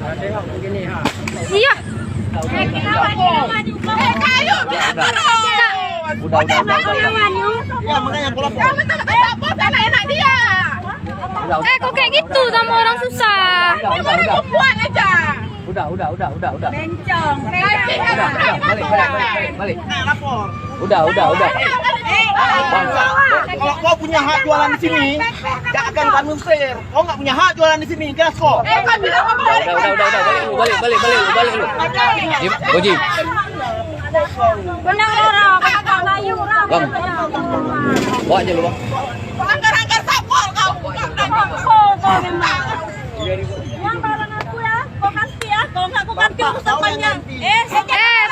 Tengok begini ha. Iya. Kayu bisa turun. Udah. Ya makanya aku lapor. Apa sana enak dia. Kok kayak gitu sama orang susah. Ini baru perempuan aja. Udah. Bencong. Balik. Nah, lapor. Udah. Kalau kau punya hak jualan di sini, gak akan kami usir. Kau nggak punya hak jualan di sini, jelas kok. Kan bilang kamu balik. Balik lu. Jim, Goji. Benar orang, kakak Bayu orang. Bang. Bawa aja lu, Bang. Anggar-anggar sapol kau. Yang barang aku ya, kau kasih ya, kalau nggak kau ganti usapannya.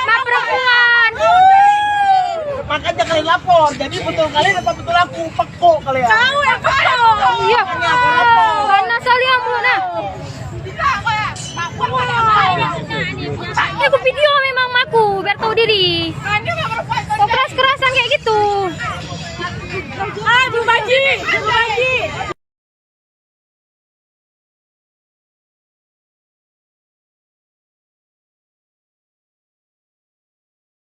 Mak perempuan. Makanya kalian lapor. Jadi betul kalian apa betul aku pekok kalian. Tahu ya kau. Iya. Karena saling nah. Aku video memang maku biar tahu diri. Kok keras-kerasan kayak gitu. Aduh baji.